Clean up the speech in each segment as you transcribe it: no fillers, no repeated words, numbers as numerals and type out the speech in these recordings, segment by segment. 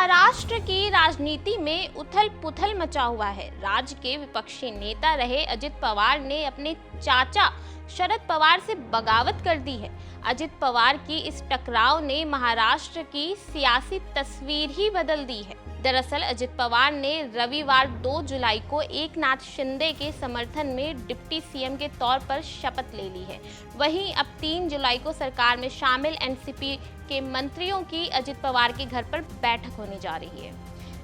महाराष्ट्र की राजनीति में उथल पुथल मचा हुआ है। राज्य के विपक्षी नेता रहे अजित पवार ने अपने चाचा शरद पवार से बगावत कर दी है। अजित पवार की इस टकराव ने महाराष्ट्र की सियासी तस्वीर ही बदल दी है। दरअसल अजित पवार ने रविवार 2 जुलाई को एकनाथ शिंदे के समर्थन में डिप्टी सीएम के तौर पर शपथ ले ली है। वहीं अब 3 जुलाई को सरकार में शामिल एनसीपी के मंत्रियों की अजित पवार के घर पर बैठक होने जा रही है।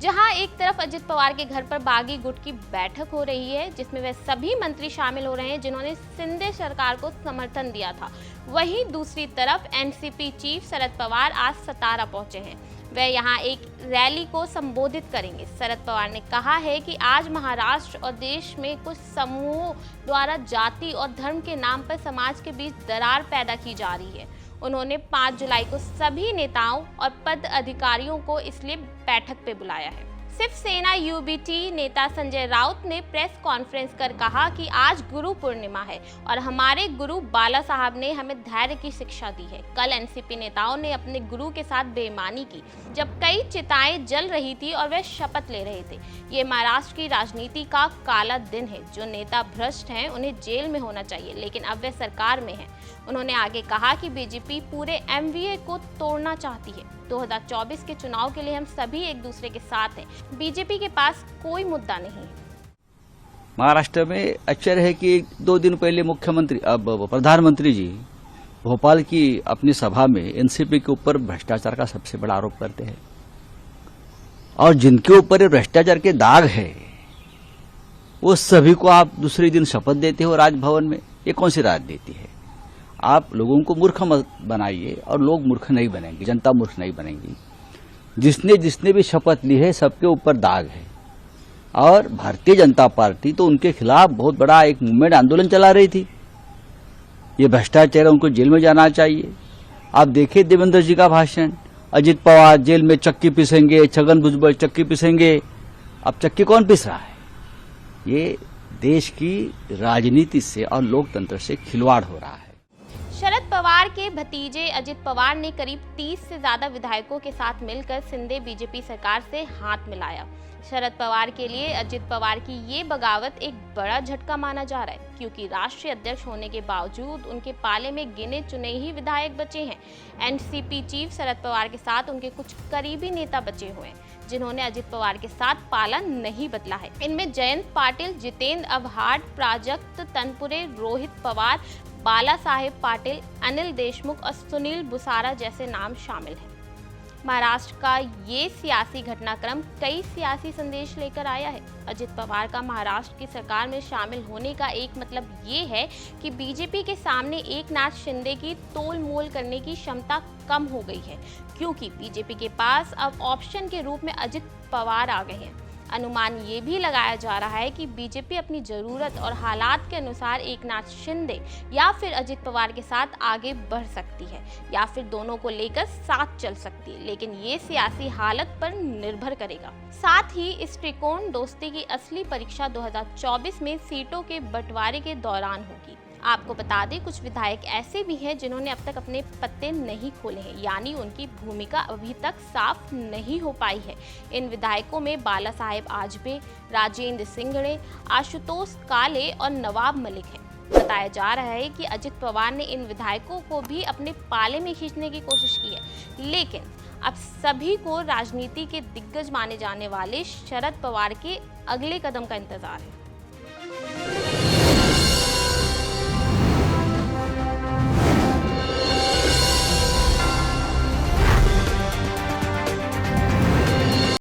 जहां एक तरफ अजित पवार के घर पर बागी गुट की बैठक हो रही है, जिसमें वह सभी मंत्री शामिल हो रहे हैं जिन्होंने शिंदे सरकार को समर्थन दिया था। वहीं दूसरी तरफ एनसीपी चीफ शरद पवार आज सतारा पहुंचे हैं। वह यहां एक रैली को संबोधित करेंगे। शरद पवार ने कहा है कि आज महाराष्ट्र और देश में कुछ समूहों द्वारा जाति और धर्म के नाम पर समाज के बीच दरार पैदा की जा रही है। उन्होंने 5 जुलाई को सभी नेताओं और पद अधिकारियों को इसलिए बैठक पे बुलाया है। शिवसेना यूबीटी नेता संजय राउत ने प्रेस कॉन्फ्रेंस कर कहा कि आज गुरु पूर्णिमा है और हमारे गुरु बाला साहब ने हमें धैर्य की शिक्षा दी है। कल एनसीपी नेताओं ने अपने गुरु के साथ बेईमानी की जब कई चिताएं जल रही थी और वे शपथ ले रहे थे। ये महाराष्ट्र की राजनीति का काला दिन है। जो नेता भ्रष्ट हैं उन्हें जेल में होना चाहिए, लेकिन अब वे सरकार में हैं। उन्होंने आगे कहा कि बीजेपी पूरे एमवीए को तोड़ना चाहती है। 2024 के चुनाव के लिए हम सभी एक दूसरे के साथ हैं। बीजेपी के पास कोई मुद्दा नहीं है। महाराष्ट्र में अक्षर है कि 2 दिन पहले मुख्यमंत्री अब प्रधानमंत्री जी भोपाल की अपनी सभा में एनसीपी के ऊपर भ्रष्टाचार का सबसे बड़ा आरोप करते हैं और जिनके ऊपर ये भ्रष्टाचार के दाग है वो सभी को आप दूसरे दिन शपथ देते हो राजभवन में। ये कौन सी राजनीति है? आप लोगों को मूर्ख मत बनाइए और लोग मूर्ख नहीं बनेंगे, जनता मूर्ख नहीं बनेगी। जिसने भी शपथ ली है सबके ऊपर दाग है और भारतीय जनता पार्टी तो उनके खिलाफ बहुत बड़ा एक मूवमेंट आंदोलन चला रही थी। ये भ्रष्टाचार, उनको जेल में जाना चाहिए। आप देखिए देवेंद्र जी का भाषण, अजित पवार जेल में चक्की पीसेंगे, छगन भुजबल चक्की पीसेंगे। अब चक्की कौन पीस रहा है? ये देश की राजनीति से और लोकतंत्र से खिलवाड़ हो रहा है। शरद पवार के भतीजे अजित पवार ने करीब 30 से ज्यादा विधायकों के साथ मिलकर शिंदे बीजेपी सरकार से हाथ मिलाया। शरद पवार के लिए अजित पवार की ये बगावत एक बड़ा झटका माना जा रहा है, क्योंकि राष्ट्रीय अध्यक्ष होने के बावजूद उनके पाले में गिने चुने ही विधायक बचे हैं। एनसीपी चीफ शरद पवार के साथ उनके कुछ करीबी नेता बचे हुए हैं जिन्होंने अजित पवार के साथ पाला नहीं बदला है। इनमें जयंत पाटिल, जितेंद्र अवहाड, प्राजक्त तनपुरे, रोहित पवार, बाला साहेब पाटिल, अनिल देशमुख और सुनील बुसारा जैसे नाम शामिल हैं। महाराष्ट्र का ये सियासी घटनाक्रम कई सियासी संदेश लेकर आया है। अजित पवार का महाराष्ट्र की सरकार में शामिल होने का एक मतलब ये है कि बीजेपी के सामने एकनाथ शिंदे की तोल मोल करने की क्षमता कम हो गई है, क्योंकि बीजेपी के पास अब ऑप्शन के रूप में अजित पवार आ गए हैं। अनुमान ये भी लगाया जा रहा है कि बीजेपी अपनी जरूरत और हालात के अनुसार एकनाथ शिंदे या फिर अजित पवार के साथ आगे बढ़ सकती है या फिर दोनों को लेकर साथ चल सकती है, लेकिन ये सियासी हालत पर निर्भर करेगा। साथ ही इस त्रिकोण दोस्ती की असली परीक्षा 2024 में सीटों के बंटवारे के दौरान होगी। आपको बता दें, कुछ विधायक ऐसे भी हैं जिन्होंने अब तक अपने पत्ते नहीं खोले हैं, यानी उनकी भूमिका अभी तक साफ नहीं हो पाई है। इन विधायकों में बाला साहेब आजबे, राजेंद्र सिंगड़े, आशुतोष काले और नवाब मलिक हैं। बताया जा रहा है कि अजित पवार ने इन विधायकों को भी अपने पाले में खींचने की कोशिश की है, लेकिन अब सभी को राजनीति के दिग्गज माने जाने वाले शरद पवार के अगले कदम का इंतजार है।